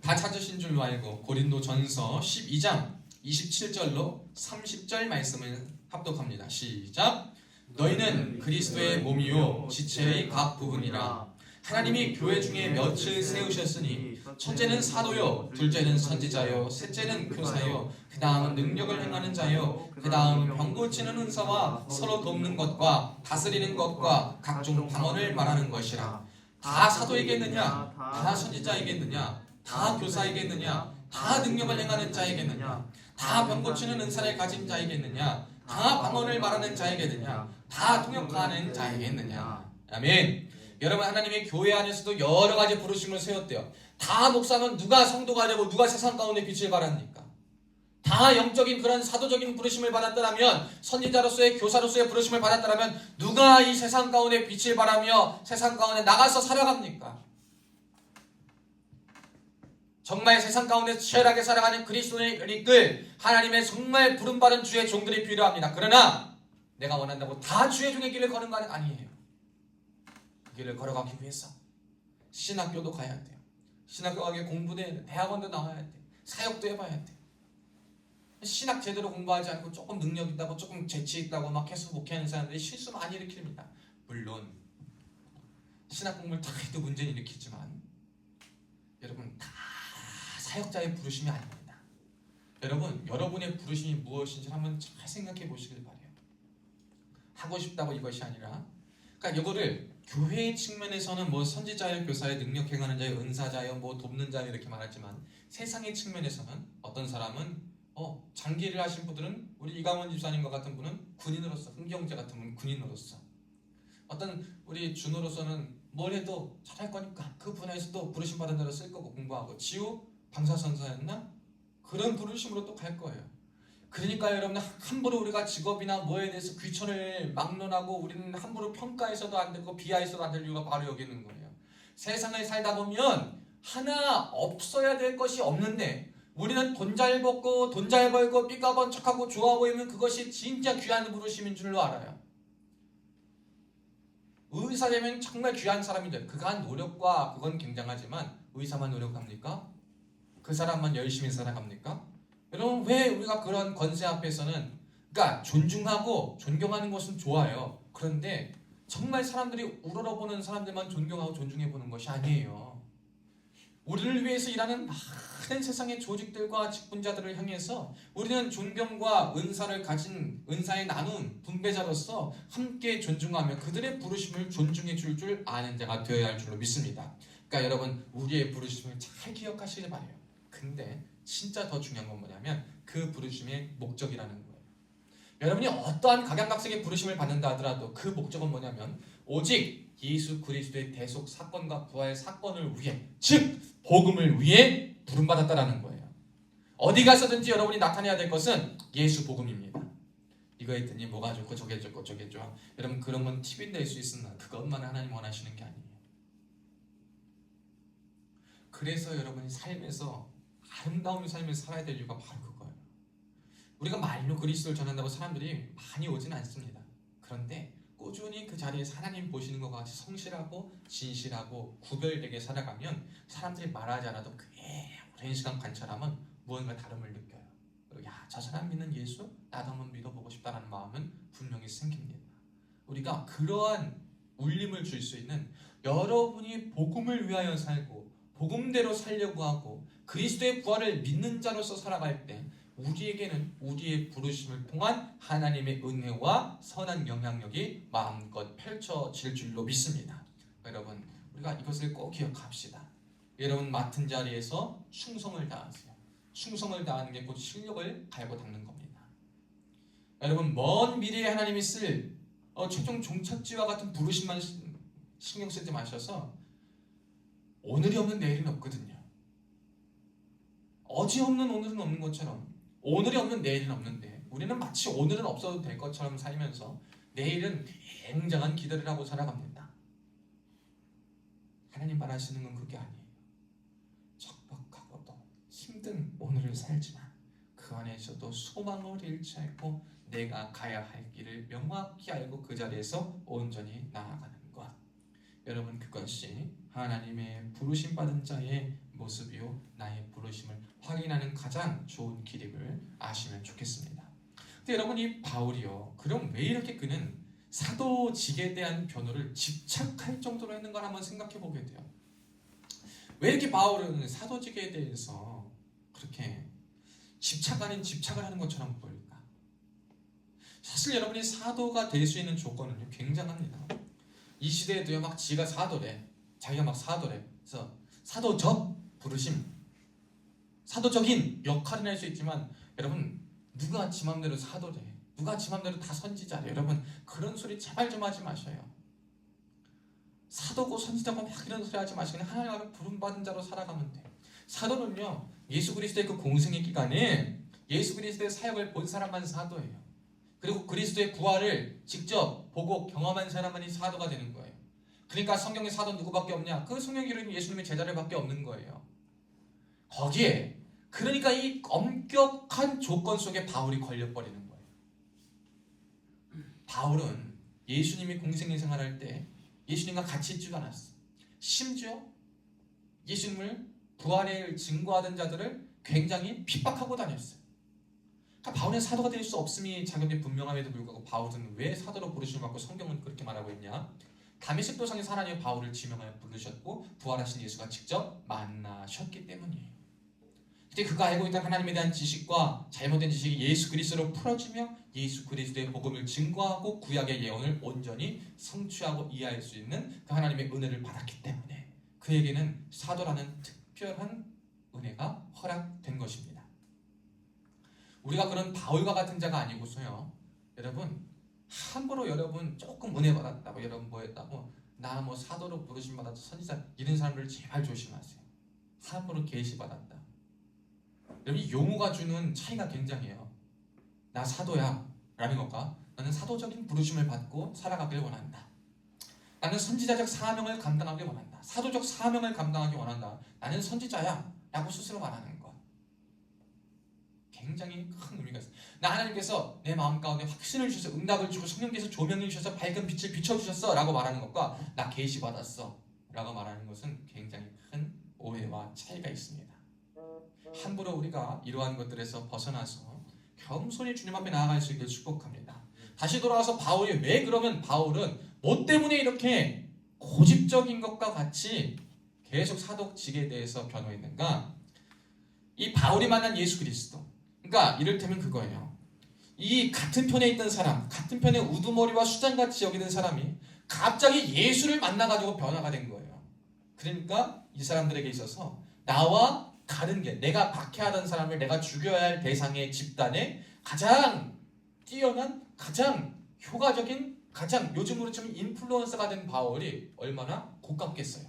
다 찾으신 줄로 알고 고린도전서 12장 27절로 30절 말씀을 합독합니다. 시작. 너희는 그리스도의 몸이요 지체의 각 부분이라. 하나님이 교회 중에 몇을 세우셨으니 첫째는 사도요, 둘째는 선지자요, 셋째는 교사요, 그 다음은 능력을 행하는 자요, 그 다음은 병 고치는 은사와 서로 돕는 것과 다스리는 것과 각종 방언을 말하는 것이라. 다 사도이겠느냐? 다 선지자이겠느냐? 다 교사이겠느냐? 다 능력을 행하는 자이겠느냐? 다 병 고치는 은사를 가진 자이겠느냐? 다 방언을 말하는 자이겠느냐? 다 통역하는 자이겠느냐? 아멘. 여러분, 하나님의 교회 안에서도 여러 가지 부르심을 세웠대요. 다 목사면 누가 성도가 되고 누가 세상 가운데 빛을 발합니까? 다 영적인 그런 사도적인 부르심을 받았더라면, 선지자로서의 교사로서의 부르심을 받았더라면 누가 이 세상 가운데 빛을 발하며 세상 가운데 나가서 살아갑니까? 정말 세상 가운데 치열하게 살아가는 그리스도인을 이끌 하나님의 정말 부름받은 주의 종들이 필요합니다. 그러나 내가 원한다고 다 주의 종의 길을 거는 건 아니에요. 그 길을 걸어가기 위해서 신학교도 가야 돼요. 신학교 가기 공부도 해야 돼요. 대학원도 나와야 돼요. 사역도 해봐야 돼요. 신학 제대로 공부하지 않고 조금 능력 있다고 조금 재치 있다고 막 계속 목회하는 사람들이 실수 많이 일으킵니다. 물론 신학 공부를 다 해도 문제는 일으키지만 여러분 다 사역자의 부르심이 아닙니다. 여러분, 여러분의 부르심이 무엇인지 한번 잘 생각해 보시길 바래요. 하고 싶다고 이것이 아니라, 그러니까 이거를 교회의 측면에서는 뭐 선지자여, 교사여, 능력 행하는 자여, 은사자여, 뭐 돕는 자여 이렇게 말하지만 세상의 측면에서는 어떤 사람은 장기를 하신 분들은 우리 이강원 집사님과 같은 분은 군인으로서, 흥경재 같은 분은 군인으로서, 어떤 우리 준호로서는 뭘 해도 잘할 거니까 그 분야에서도 부르심 받은 대로 쓸 거고 공부하고, 지우 방사선사였나? 그런 부르심으로 또 갈 거예요. 그러니까 여러분, 함부로 우리가 직업이나 뭐에 대해서 귀천을 막론하고 우리는 함부로 평가해서도 안 되고 비하해서도 안 될 이유가 바로 여기 있는 거예요. 세상을 살다 보면 하나 없어야 될 것이 없는데 우리는 돈 잘 벌고 돈 잘 벌고 삐까번쩍하고 좋아 보이면 그것이 진짜 귀한 부르심인 줄로 알아요. 의사 되면 정말 귀한 사람이 돼요. 그간 노력과 그건 굉장하지만 의사만 노력합니까? 그 사람만 열심히 살아갑니까? 여러분, 왜 우리가 그런 권세 앞에서는, 그러니까 존중하고 존경하는 것은 좋아요. 그런데 정말 사람들이 우러러보는 사람들만 존경하고 존중해보는 것이 아니에요. 우리를 위해서 일하는 많은 세상의 조직들과 직분자들을 향해서 우리는 존경과 은사를 가진 은사의 나눔 분배자로서 함께 존중하며 그들의 부르심을 존중해 줄 아는 자가 되어야 할 줄로 믿습니다. 그러니까 여러분, 우리의 부르심을 잘 기억하시길 바래요. 근데 진짜 더 중요한 건 뭐냐면 그 부르심의 목적이라는 거예요. 여러분이 어떠한 각양각색의 부르심을 받는다 하더라도 그 목적은 뭐냐면 오직 예수 그리스도의 대속 사건과 부활 사건을 위해, 즉 복음을 위해 부름받았다라는 거예요. 어디 가서든지 여러분이 나타내야 될 것은 예수 복음입니다. 이거 했더니 뭐가 좋고 저게 좋고 저게 좋아. 여러분, 그런 건 팁이 될 수 있으나 그것만 하나님 원하시는 게 아니에요. 그래서 여러분이 삶에서 아름다운 삶을 살아야 될 이유가 바로 그거예요. 우리가 말로 그리스도를 전한다고 사람들이 많이 오진 않습니다. 그런데 꾸준히 그 자리에서 하나님 보시는 것과 같이 성실하고 진실하고 구별되게 살아가면 사람들이 말하지 않아도 꽤 오랜 시간 관찰하면 무언가 다름을 느껴요. 그리고 야, 저 사람 믿는 예수? 나도 한번 믿어보고 싶다라는 마음은 분명히 생깁니다. 우리가 그러한 울림을 줄 수 있는, 여러분이 복음을 위하여 살고 복음대로 살려고 하고 그리스도의 부활을 믿는 자로서 살아갈 때 우리에게는 우리의 부르심을 통한 하나님의 은혜와 선한 영향력이 마음껏 펼쳐질 줄로 믿습니다. 여러분, 우리가 이것을 꼭 기억합시다. 여러분 맡은 자리에서 충성을 다하세요. 충성을 다하는 게 곧 실력을 갈고 닦는 겁니다. 여러분, 먼 미래에 하나님이 쓸 최종 종착지와 같은 부르심만 신경 쓰지 마셔서, 오늘이 없는 내일은 없거든요. 어제 없는 오늘은 없는 것처럼 오늘이 없는 내일은 없는데 우리는 마치 오늘은 없어도 될 것처럼 살면서 내일은 굉장한 기대를 하고 살아갑니다. 하나님 바라시는 건 그게 아니에요. 척박하고도 힘든 오늘을 살지만 그 안에서도 소망을 잃지 않고 내가 가야 할 길을 명확히 알고 그 자리에서 온전히 나아가는 것. 여러분, 그것이 하나님의 부르심 받은 자의 모습이요 나의 부르심을 확인하는 가장 좋은 길임을 아시면 좋겠습니다. 근데 여러분, 이 바울이요, 그럼 왜 이렇게 그는 사도직에 대한 변호를 집착할 정도로 했는 걸 한번 생각해 보게 돼요. 왜 이렇게 바울은 사도직에 대해서 그렇게 집착 아닌 집착을 하는 것처럼 보일까? 사실 여러분이 사도가 될 수 있는 조건은요 굉장합니다. 이 시대에도요 막 지가 사도래, 자기가 막 사도래. 그래서 사도적 부르심, 사도적인 역할을 할 수 있지만 여러분, 누가 지 맘대로 사도래, 누가 지 맘대로 다 선지자래. 여러분, 그런 소리 제발 좀 하지 마셔요. 사도고 선지자고 막 이런 소리 하지 마시고 그냥 하나님 앞에 부름받은 자로 살아가면 돼. 사도는요, 예수 그리스도의 그 공생의 기간에 예수 그리스도의 사역을 본 사람만 사도예요. 그리고 그리스도의 부활을 직접 보고 경험한 사람만이 사도가 되는 거예요. 그러니까 성경에 사도 누구밖에 없냐? 그 성경 이름이 예수님의 제자들밖에 없는 거예요. 거기에 그러니까 이 엄격한 조건 속에 바울이 걸려버리는 거예요. 바울은 예수님이 공생의 생활할 때 예수님과 같이 있지도 않았어. 심지어 예수님을 부활을 증거하던 자들을 굉장히 핍박하고 다녔어요. 그러니까 바울은 사도가 될 수 없음이 자격이 분명함에도 불구하고 바울은 왜 사도로 부르심을 받고 성경은 그렇게 말하고 있냐? 다메섹 도상에서 하나님이 바울을 지명하여 부르셨고 부활하신 예수가 직접 만나셨기 때문이에요. 그때 그가 알고 있던 하나님에 대한 지식과 잘못된 지식이 예수 그리스도로 풀어지며 예수 그리스도의 복음을 증거하고 구약의 예언을 온전히 성취하고 이해할 수 있는 그 하나님의 은혜를 받았기 때문에 그에게는 사도라는 특별한 은혜가 허락된 것입니다. 우리가 그런 바울과 같은 자가 아니고서요, 여러분 함부로 여러분 조금 은혜 받았다고 여러분 뭐 했다고 나 뭐 사도로 부르심 받았다 선지자 이런 사람들 제발 조심하세요. 함부로 계시 받았다. 여러분 이 용어가 주는 차이가 굉장해요. 나 사도야 라는 것과 나는 사도적인 부르심을 받고 살아가길 원한다. 나는 선지자적 사명을 감당하길 원한다. 사도적 사명을 감당하기 원한다. 나는 선지자야 라고 스스로 말하는 것. 굉장히 큰 의미가 있어요. 나 하나님께서 내 마음 가운데 확신을 주셔서 응답을 주고 성령께서 조명을 주셔서 밝은 빛을 비춰주셨어 라고 말하는 것과 나 계시 받았어 라고 말하는 것은 굉장히 큰 오해와 차이가 있습니다. 함부로 우리가 이러한 것들에서 벗어나서 겸손히 주님 앞에 나아갈 수 있길 축복합니다. 다시 돌아와서 바울이 왜 그러면 바울은 뭐 때문에 이렇게 고집적인 것과 같이 계속 사도직에 대해서 변호했는가? 이 바울이 만난 예수 그리스도, 그러니까 이를테면 그거예요. 이 같은 편에 있던 사람, 같은 편에 우두머리와 수장같이 여기는 사람이 갑자기 예수를 만나가지고 변화가 된 거예요. 그러니까 이 사람들에게 있어서 나와 다른 게, 내가 박해하던 사람을 내가 죽여야 할 대상의 집단에 가장 뛰어난, 가장 효과적인, 가장 요즘으로 치면 인플루언서가 된 바울이 얼마나 고깝겠어요.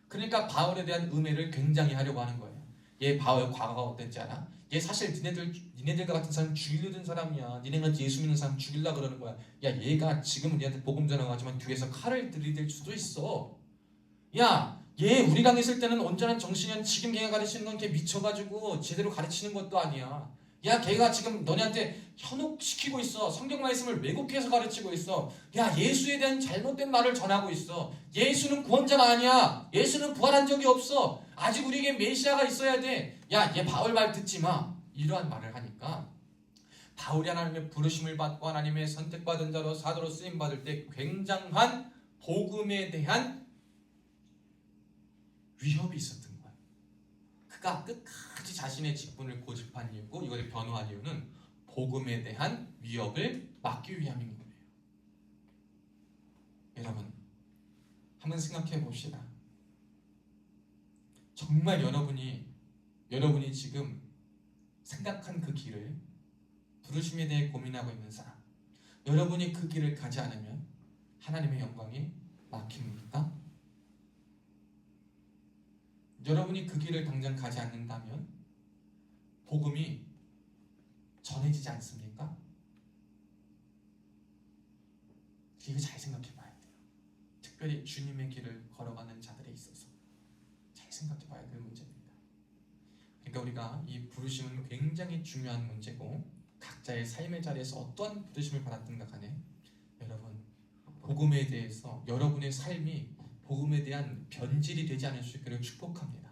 그러니까 바울에 대한 음해를 굉장히 하려고 하는 거예요. 얘 바울 과거가 어땠지 않아? 얘 사실 니네들과 같은 사람 죽이려던 사람이야. 니네가 예수 믿는 사람 죽이려고 그러는 거야. 야, 얘가 지금은 니한테 복음 전하고 하지만 뒤에서 칼을 들이댈 수도 있어. 야, 얘 우리 강의 있을 때는 온전한 정신이야. 지금 걔가 가르치는 건 걔 미쳐가지고 제대로 가르치는 것도 아니야. 야, 걔가 지금 너네한테 현혹시키고 있어. 성경 말씀을 왜곡해서 가르치고 있어. 야, 예수에 대한 잘못된 말을 전하고 있어. 예수는 구원자가 아니야. 예수는 부활한 적이 없어. 아직 우리에게 메시아가 있어야 돼. 야, 얘 바울 말 듣지 마. 이러한 말을 하니까 바울이 하나님의 부르심을 받고 하나님의 선택받은 자로 사도로 쓰임받을 때 굉장한 복음에 대한 위협이 있었던 거야. 그가 끝까지 자신의 직분을 고집한 이유고 이걸 변호한 이유는 복음에 대한 위협을 막기 위함인 거예요. 여러분, 한번 생각해 봅시다. 정말 여러분이 지금 생각한 그 길을, 부르심에 대해 고민하고 있는 사람, 여러분이 그 길을 가지 않으면 하나님의 영광이 막힙니까? 여러분이 그 길을 당장 가지 않는다면 복음이 전해지지 않습니까? 이거 잘 생각해 봐야 돼요. 특별히 주님의 길을 걸어가는 자들에 있어서 잘 생각해 봐야 될 문제입니다. 그러니까 우리가 이 부르심은 굉장히 중요한 문제고 각자의 삶의 자리에서 어떠한 부르심을 받았든가 간에 여러분, 복음에 대해서 여러분의 삶이 복음에 대한 변질이 되지 않을 수 있기를 축복합니다.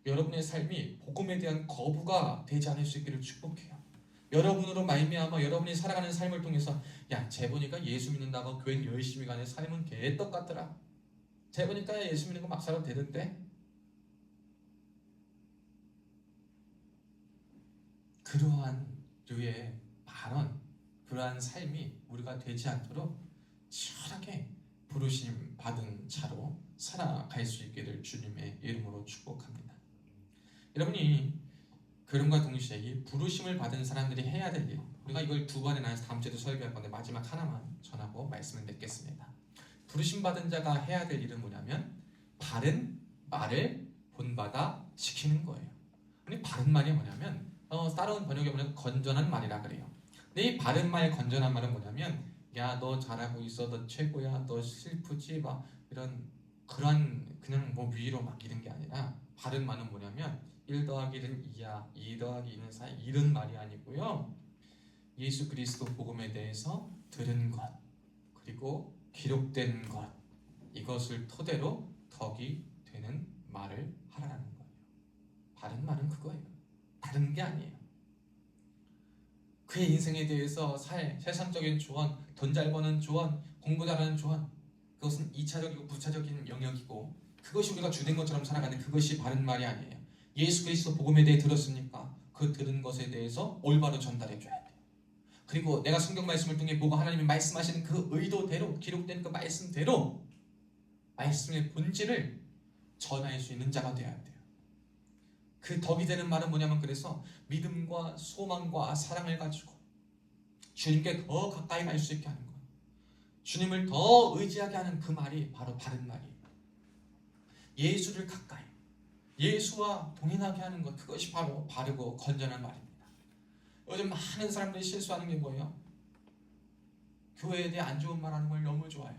여러분의 삶이 복음에 대한 거부가 되지 않을 수 있기를 축복해요. 여러분으로 말미암아 여러분이 살아가는 삶을 통해서 야, 쟤 보니까 예수 믿는다고 교회 열심히 가는 삶은 개떡 같더라. 쟤 보니까 예수 믿는 거 막 살아도 되던데. 그러한 류의 발언, 그러한 삶이 우리가 되지 않도록 치열하게 부르심 받은 자로 살아갈 수 있기를 주님의 이름으로 축복합니다. 여러분이 그럼과 동시에 이 부르심을 받은 사람들이 해야 될 일, 우리가 이걸 두 번에 나눠서 다음 주에도 설교할 건데 마지막 하나만 전하고 말씀을 맺겠습니다. 부르심 받은 자가 해야 될 일은 뭐냐면 바른 말을 본받아 지키는 거예요. 근데 바른 말이 뭐냐면 따라온 번역에 보면 건전한 말이라 그래요. 근데 이 바른 말, 건전한 말은 뭐냐면 야, 너 잘하고 있어, 너 최고야, 너 슬프지, 막 이런 그런 그냥 뭐 위로 막 이런 게 아니라 바른 말은 뭐냐면 1 더하기 1은 2야, 2 더하기 2는 4 이런 말이 아니고요. 예수 그리스도 복음에 대해서 들은 것 그리고 기록된 것 이것을 토대로 덕이 되는 말을 하라는 거예요. 바른 말은 그거예요. 다른 게 아니에요. 그의 인생에 대해서 세상적인 조언, 돈 잘 버는 조언, 공부 잘하는 조언, 그것은 2차적이고 부차적인 영역이고 그것이 우리가 주된 것처럼 살아가는 그것이 바른 말이 아니에요. 예수 그리스도 복음에 대해 들었습니까? 그 들은 것에 대해서 올바로 전달해 줘야 돼요. 그리고 내가 성경 말씀을 통해 보고 하나님이 말씀하시는 그 의도대로 기록된 그 말씀대로 말씀의 본질을 전할 수 있는 자가 되어야 돼요. 그 덕이 되는 말은 뭐냐면 그래서 믿음과 소망과 사랑을 가지고 주님께 더 가까이 갈 수 있게 하는 거예요. 주님을 더 의지하게 하는 그 말이 바로 바른 말이에요. 예수를 가까이, 예수와 동행하게 하는 것, 그것이 바로 바르고 건전한 말입니다. 요즘 많은 사람들이 실수하는 게 뭐예요? 교회에 대해 안 좋은 말하는 걸 너무 좋아해요.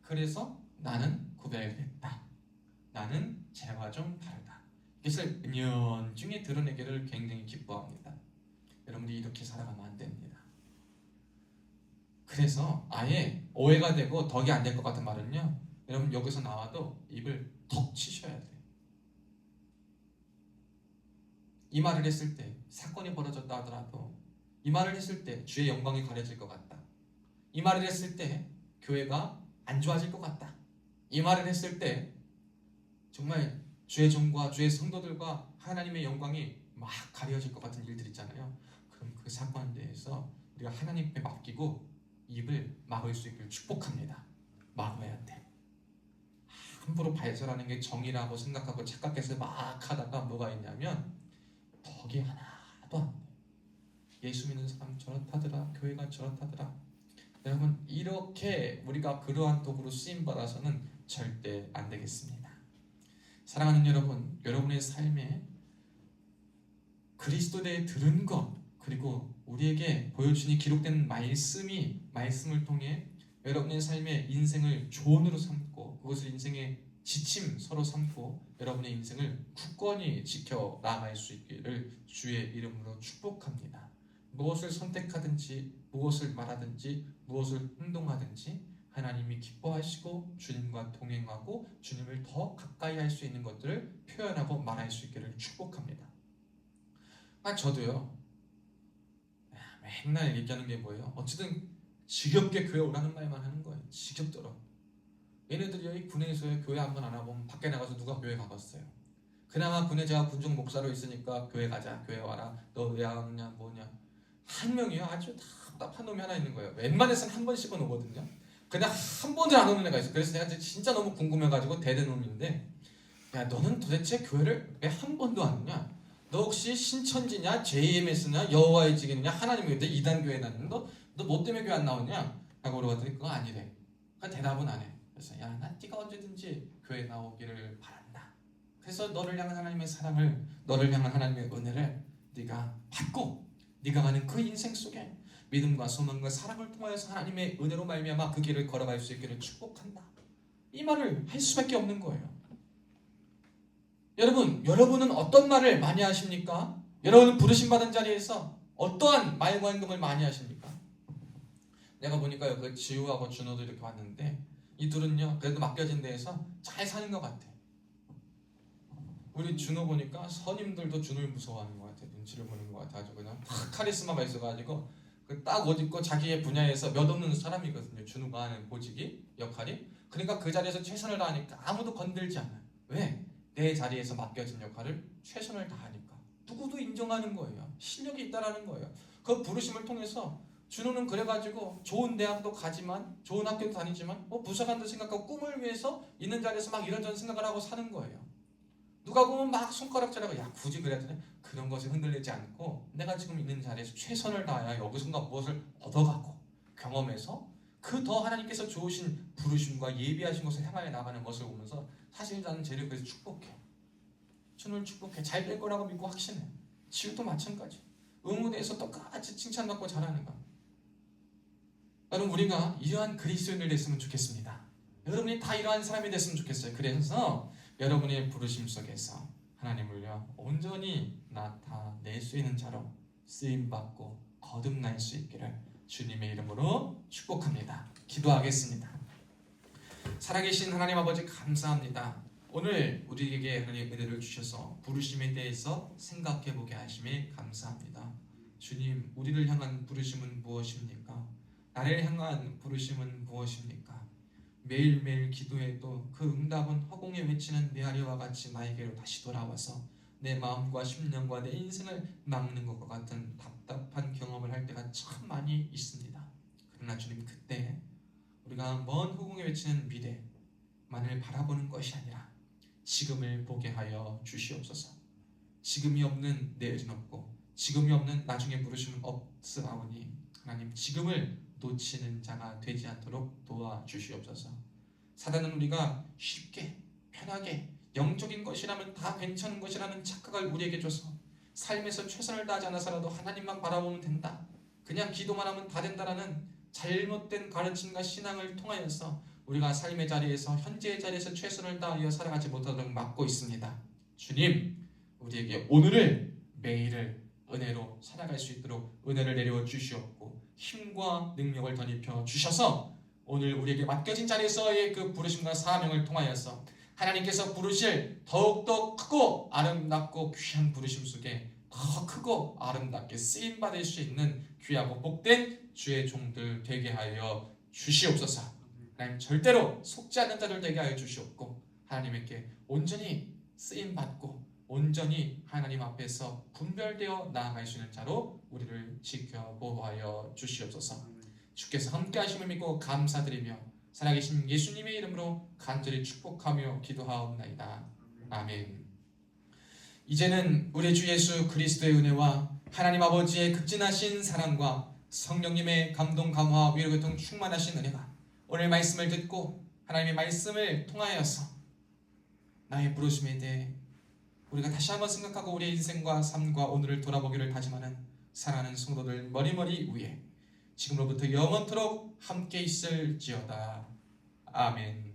그래서 나는 구별됐다, 나는 쟤와 좀 다르다, 이것을 은연중에 드러내기를 굉장히 기뻐합니다. 여러분들이 이렇게 살아가면 안 됩니다. 그래서 아예 오해가 되고 덕이 안 될 것 같은 말은요, 여러분 여기서 나와도 입을 턱 치셔야 돼요. 이 말을 했을 때 사건이 벌어졌다 하더라도, 이 말을 했을 때 주의 영광이 가려질 것 같다, 이 말을 했을 때 교회가 안 좋아질 것 같다, 이 말을 했을 때 정말 주의 종과 주의 성도들과 하나님의 영광이 막 가려질 것 같은 일들 있잖아요. 그럼 그 사건에 대해서 우리가 하나님께 맡기고 입을 막을 수 있기를 축복합니다. 막아야 돼. 함부로 발설하는 게 정의라고 생각하고 착각해서 막 하다가 뭐가 있냐면 덕이 하나도 안 돼요. 예수 믿는 사람 저렇다더라, 교회가 저렇다더라. 여러분, 이렇게 우리가 그러한 도구로 쓰임받아서는 절대 안 되겠습니다. 사랑하는 여러분, 여러분의 삶에 그리스도에 대해 들은 것, 그리고 우리에게 보여주니 기록된 말씀을 통해 여러분의 삶의 인생을 조언으로 삼고 그것을 인생의 지침 서로 삼고 여러분의 인생을 굳건히 지켜 나갈 수 있기를 주의 이름으로 축복합니다. 무엇을 선택하든지 무엇을 말하든지 무엇을 행동하든지 하나님이 기뻐하시고 주님과 동행하고 주님을 더 가까이 할 수 있는 것들을 표현하고 말할 수 있기를 축복합니다. 저도요, 맨날 얘기하는 게 뭐예요? 어쨌든 지겹게 교회 오라는 말만 하는 거예요. 지겹더라. 얘네들이 여기 군에서 교회 한 번 안 하고 밖에 나가서 누가 교회 가봤어요? 그나마 군에 제가 군중 목사로 있으니까 교회 가자, 교회 와라, 너 왜 안 오냐, 뭐냐. 한 명이요, 아주 답답한 놈이 하나 있는 거예요. 웬만해서는 한 번씩은 오거든요. 근데 한 번도 안 오는 애가 있어. 그래서 내가 진짜 너무 궁금해가지고 대대놈인데, 야, 너는 도대체 교회를 왜 한 번도 안 오냐? 너 혹시 신천지냐, JMS냐, 여호와의 증인이냐, 하나님의 교회, 이단교회 다니는 너 뭐 때문에 교회 안 나오냐? 라고 물어봤더니 그거 아니래. 그러니까 대답은 안 해. 그래서 야, 난 네가 언제든지 교회 나오기를 바란다. 그래서 너를 향한 하나님의 사랑을, 너를 향한 하나님의 은혜를 네가 받고 네가 가는 그 인생 속에 믿음과 소망과 사랑을 통하여서 하나님의 은혜로 말미암아 그 길을 걸어갈 수 있기를 축복한다. 이 말을 할 수밖에 없는 거예요. 여러분은 어떤 말을 많이 하십니까? 여러분 부르심 받은 자리에서 어떠한 말과 행동을 많이 하십니까? 내가 보니까요, 그 지우하고 준호도 이렇게 왔는데 이 둘은요, 그래도 맡겨진 데에서 잘 사는 것 같아. 우리 준호 보니까 선임들도 준호를 무서워하는 것 같아. 눈치를 보는 것 같아. 아주 그냥 탁 카리스마가 있어가지고 딱 옷 입고 자기의 분야에서 몇 없는 사람이거든요. 준호가 하는 보직이, 역할이. 그러니까 그 자리에서 최선을 다하니까 아무도 건들지 않아요. 왜? 내 자리에서 맡겨진 역할을 최선을 다하니까. 누구도 인정하는 거예요. 실력이 있다라는 거예요. 그 부르심을 통해서 준호는 그래가지고 좋은 대학도 가지만, 좋은 학교도 다니지만 부사관도 생각하고 꿈을 위해서 있는 자리에서 막 이런저런 생각을 하고 사는 거예요. 누가 보면 막 손가락질하고 야 굳이 그래야 되나? 그런 것에 흔들리지 않고 내가 지금 있는 자리에서 최선을 다해야 여기선가 무엇을 얻어가고 경험해서 그 더 하나님께서 좋으신 부르심과 예비하신 것을 향하여 나가는 것을 보면서 사실 나는 쟤를 그래서 축복해. 준호를 축복해. 잘 될 거라고 믿고 확신해. 지우도 마찬가지. 의무대에서 똑같이 칭찬받고 잘하는 거. 여러분, 우리가 이러한 그리스도인을 됐으면 좋겠습니다. 여러분이 다 이러한 사람이 됐으면 좋겠어요. 그래서 여러분의 부르심 속에서 하나님을요 온전히 나타낼 수 있는 자로 쓰임받고 거듭날 수 있기를 주님의 이름으로 축복합니다. 기도하겠습니다. 살아계신 하나님 아버지 감사합니다. 오늘 우리에게 하나님의 은혜를 주셔서 부르심에 대해서 생각해보게 하심에 감사합니다. 주님, 우리를 향한 부르심은 무엇입니까? 나를 향한 부르심은 무엇입니까? 매일매일 기도해도 그 응답은 허공에 외치는 메아리와 같이 나에게로 다시 돌아와서 내 마음과 심령과 내 인생을 막는 것과 같은 답답한 경험을 할 때가 참 많이 있습니다. 그러나 주님, 그때 우리가 먼 후궁에 외치는 미래만을 바라보는 것이 아니라 지금을 보게 하여 주시옵소서. 지금이 없는 내일은 없고 지금이 없는 나중에 부르심은 없으하오니 하나님, 지금을 놓치는 자가 되지 않도록 도와주시옵소서. 사단은 우리가 쉽게 편하게 영적인 것이라면 다 괜찮은 것이라는 착각을 우리에게 줘서 삶에서 최선을 다하지 않아서라도 하나님만 바라보면 된다, 그냥 기도만 하면 다 된다라는 잘못된 가르침과 신앙을 통하여서 우리가 삶의 자리에서, 현재의 자리에서 최선을 다하여 살아가지 못하도록 막고 있습니다. 주님, 우리에게 오늘을, 매일을 은혜로 살아갈 수 있도록 은혜를 내려 주시옵고 힘과 능력을 덧입혀 주셔서 오늘 우리에게 맡겨진 자리에서의 그 부르심과 사명을 통하여서 하나님께서 부르실 더욱더 크고 아름답고 귀한 부르심 속에 더 크고 아름답게 쓰임받을 수 있는 귀하고 복된 주의 종들 되게 하여 주시옵소서. 하나님, 절대로 속지 않는 자들 되게 하여 주시옵고 하나님께 온전히 쓰임받고 온전히 하나님 앞에서 분별되어 나아갈 수 있는 자로 우리를 지켜 보호하여 주시옵소서. 주께서 함께 하심을 믿고 감사드리며 살아계신 예수님의 이름으로 간절히 축복하며 기도하옵나이다. 아멘. 이제는 우리 주 예수 그리스도의 은혜와 하나님 아버지의 극진하신 사랑과 성령님의 감동 감화 위로 교통 충만하신 은혜가 오늘 말씀을 듣고 하나님의 말씀을 통하여서 나의 부르심에 대해 우리가 다시 한번 생각하고 우리의 인생과 삶과 오늘을 돌아보기를 다짐하는 사랑하는 성도들 머리머리 위에 지금로부터 영원토록 함께 있을지어다. 아멘.